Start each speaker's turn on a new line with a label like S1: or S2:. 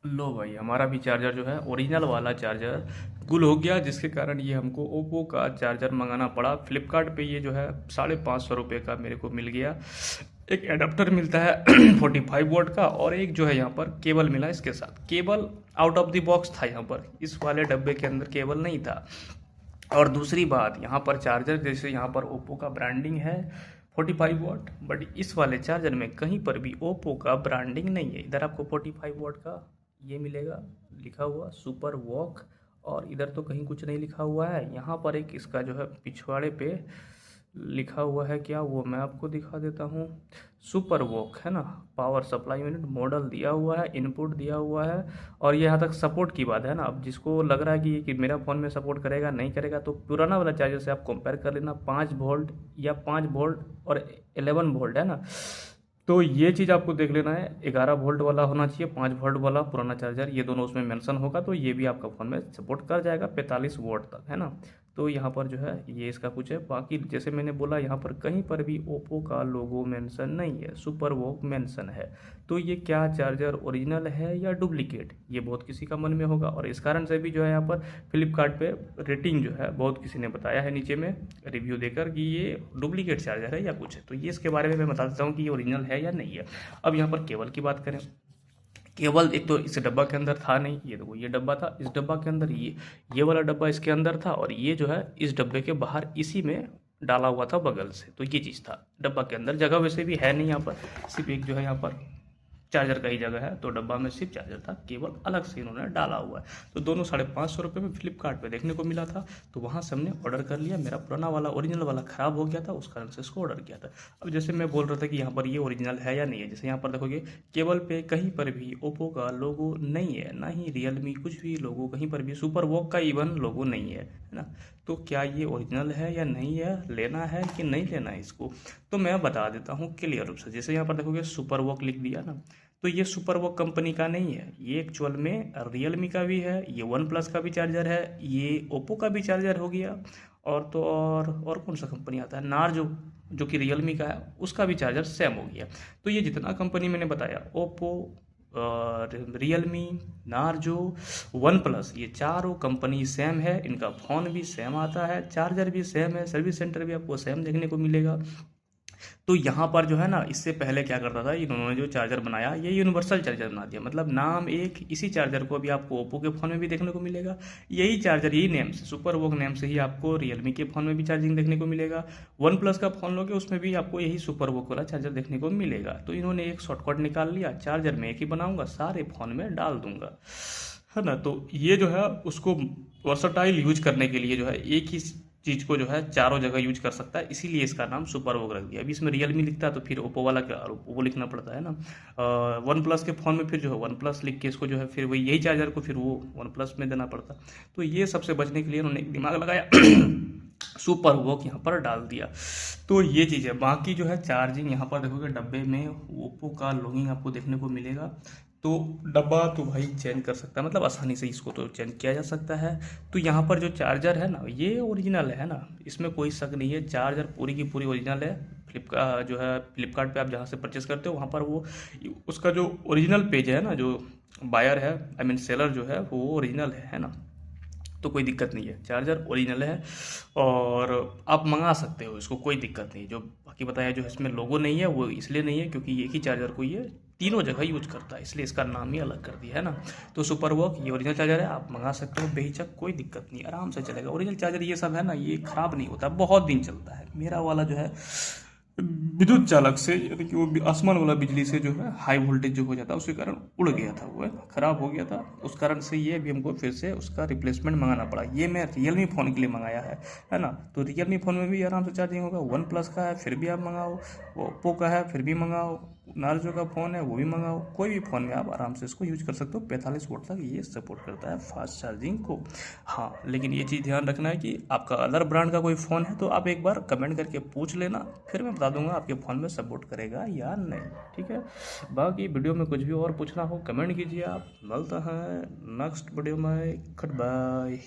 S1: लो भाई, हमारा भी चार्जर जो है ओरिजिनल वाला चार्जर गुल हो गया, जिसके कारण ये हमको ओप्पो का चार्जर मंगाना पड़ा। फ्लिपकार्ट पे ये जो है 550 रुपये का मेरे को मिल गया। एक एडाप्टर मिलता है 45 वोल्ट का, और एक जो है यहाँ पर केबल मिला इसके साथ। Cable out of the box था, यहाँ पर इस वाले डब्बे के अंदर केबल नहीं था। और दूसरी बात, यहाँ पर चार्जर जैसे यहाँ पर ओप्पो का ब्रांडिंग है 45 वाट, बट इस वाले चार्जर में कहीं पर भी ओप्पो का ब्रांडिंग नहीं है। इधर आपको 45 वाट का ये मिलेगा लिखा हुआ सुपर वॉक, और इधर तो कहीं कुछ नहीं लिखा हुआ है। यहाँ पर एक इसका जो है पिछवाड़े पे लिखा हुआ है क्या, वो मैं आपको दिखा देता हूँ। सुपर वॉक है ना, पावर सप्लाई यूनिट मॉडल दिया हुआ है, इनपुट दिया हुआ है। और ये यहाँ तक सपोर्ट की बात है ना, अब जिसको लग रहा है कि मेरा फ़ोन में सपोर्ट करेगा नहीं करेगा, तो पुराना वाला चार्जर से आप कंपेयर कर लेना। 5 वोल्ट या 5 वोल्ट और 11 वोल्ट है ना, तो ये चीज़ आपको देख लेना है। 11 वोल्ट वाला होना चाहिए, 5 वोल्ट वाला पुराना चार्जर, ये दोनों उसमें मेंशन होगा, तो ये भी आपका फ़ोन में सपोर्ट कर जाएगा 45 वोल्ट तक, है ना। तो यहाँ पर जो है ये इसका कुछ है। बाकी जैसे मैंने बोला, यहाँ पर कहीं पर भी ओप्पो का लोगो मेंशन नहीं है, सुपर वॉक मेंशन है। तो ये क्या चार्जर ओरिजिनल है या डुप्लीकेट, ये बहुत किसी का मन में होगा। और इस कारण से भी जो है यहाँ पर फ्लिपकार्ट पे रेटिंग जो है बहुत किसी ने बताया है नीचे में रिव्यू देकर कि ये डुप्लीकेट चार्जर है या कुछ है। तो ये इसके बारे में मैं बता देता हूँ कि ये ओरिजिनल है या नहीं है। अब यहाँ पर केबल की बात करें, केवल एक तो इस डब्बा के अंदर था नहीं, ये देखो ये डब्बा था, इस डब्बा के अंदर ये वाला डब्बा इसके अंदर था, और ये जो है इस डब्बे के बाहर इसी में डाला हुआ था बगल से। तो ये चीज़ था डब्बा के अंदर, जगह वैसे भी है नहीं यहाँ पर, सिर्फ एक जो है यहाँ पर चार्जर का ही जगह है। तो डब्बा में सिर्फ चार्जर था, केवल अलग से इन्होंने डाला हुआ है। तो दोनों 550 रुपये में फ्लिपकार्ट पे देखने को मिला था, तो वहाँ से हमने ऑर्डर कर लिया। मेरा पुराना वाला ओरिजिनल वाला ख़राब हो गया था, उस कारण से इसको ऑर्डर किया था। अब जैसे मैं बोल रहा था कि यहाँ पर ये ओरिजिनल है या नहीं है, जैसे यहाँ पर देखोगे केबल पे कहीं पर भी ओप्पो का लोगो नहीं है, ना ही रियलमी कुछ भी लोगो, कहीं पर भी सुपर वॉक का इवन लोगो नहीं है ना। तो क्या ये ओरिजिनल है या नहीं है, लेना है कि नहीं लेना है इसको, तो मैं बता देता हूँ क्लियर रूप से। जैसे यहाँ पर देखोगे सुपर वॉक लिख दिया ना, तो ये सुपर वॉक कंपनी का नहीं है, ये एक्चुअल में रियलमी का भी है, ये वन प्लस का भी चार्जर है, ये ओप्पो का भी चार्जर हो गया। और तो और कौन सा कंपनी आता है, नार्जो, जो कि रियलमी का है, उसका भी चार्जर सेम हो गया। तो ये जितना कंपनी मैंने बताया, Oppo, Realme, Narzo, one plus, ये चारों कंपनी सेम है, इनका फ़ोन भी सेम आता है, चार्जर भी सेम है, सर्विस सेंटर भी आपको सेम देखने को मिलेगा। तो यहाँ पर जो है ना, इससे पहले क्या करता था, इन्होंने जो चार्जर बनाया ये यूनिवर्सल चार्जर बना दिया, मतलब नाम एक, इसी चार्जर को अभी आपको ओप्पो के फ़ोन में भी देखने को मिलेगा। यही चार्जर, यही नेम से, सुपर वॉक नेम से ही आपको रियलमी के फ़ोन में भी चार्जिंग देखने को मिलेगा। वन प्लस का फ़ोन लोगे उसमें भी आपको यही सुपर वॉक वाला चार्जर देखने को मिलेगा। तो इन्होंने एक शॉर्टकट निकाल लिया, चार्जर में एक ही बनाऊंगा, सारे फ़ोन में डाल दूंगा, है ना। तो ये जो है उसको वर्सटाइल यूज करने के लिए जो है एक ही चीज़ को जो है चारों जगह यूज कर सकता है, इसीलिए इसका नाम सुपर वोग रख दिया। अभी इसमें रियलमी लिखता है तो फिर ओप्पो वाला क्या, ओप्पो लिखना पड़ता है ना। वन प्लस के फ़ोन में फिर जो है वन प्लस लिख के इसको जो है फिर वही यही चार्जर को फिर वो वन प्लस में देना पड़ता। तो ये सबसे बचने के लिए उन्होंने एक दिमाग लगाया सुपर वॉक यहाँ पर डाल दिया। तो ये चीज़ है। बाकी जो है चार्जिंग, यहाँ पर देखोगे डब्बे में ओप्पो का लोगिंग आपको देखने को मिलेगा। तो डब्बा तो भाई चेंज कर सकता है, मतलब आसानी से इसको तो चेंज किया जा सकता है। तो यहाँ पर जो चार्जर है ना, ये ओरिजिनल है ना, इसमें कोई शक नहीं है, चार्जर पूरी की पूरी ओरिजिनल है। फ्लिपकार्ट जो है, फ्लिपकार्ट पे आप जहाँ से परचेस करते हो वहाँ पर वो उसका जो ओरिजिनल पेज है ना, जो बायर है, आई मीन सेलर जो है, वो ओरिजिनल है ना। तो कोई दिक्कत नहीं है, चार्जर ओरिजिनल है और आप मंगा सकते हो इसको, कोई दिक्कत नहीं। जो बाकी बताया जो इसमें लोगो नहीं है, वो इसलिए नहीं है क्योंकि एक ही चार्जर को ये तीनों जगह यूज करता है, इसलिए इसका नाम ही अलग कर दिया है ना। तो सुपर वॉक ये ओरिजिनल चार्जर है, आप मंगा सकते हो बेहिचक, कोई दिक्कत नहीं, आराम से चलेगा। ओरिजिनल चार्जर ये सब है ना, ये ख़राब नहीं होता, बहुत दिन चलता है। मेरा वाला जो है विद्युत चालक से, यानी कि वो आसमान वाला बिजली से जो है हाई वोल्टेज जो हो जाता है उसके कारण उड़ गया था, वो ख़राब हो गया था, उस कारण से ये भी हमको फिर से उसका रिप्लेसमेंट मंगाना पड़ा। ये मैं रियलमी फ़ोन के लिए मंगाया है ना। तो रियलमी फ़ोन में भी आराम से चार्जिंग होगा, वन प्लस का है फिर भी आप मंगाओ, ओप्पो का है फिर भी मंगाओ, नार्जो का फ़ोन है वो भी मंगाओ, कोई भी फ़ोन में आप आराम से इसको यूज कर सकते हो। 45 वोल्ट तक ये सपोर्ट करता है फास्ट चार्जिंग को। हाँ, लेकिन ये चीज़ ध्यान रखना है कि आपका अदर ब्रांड का कोई फ़ोन है तो आप एक बार कमेंट करके पूछ लेना, फिर मैं बता दूंगा आपके फ़ोन में सपोर्ट करेगा या नहीं, ठीक है। बाकी वीडियो में कुछ भी और पूछना हो कमेंट कीजिए आप। मिलता है नेक्स्ट वीडियो में, गुड बाय।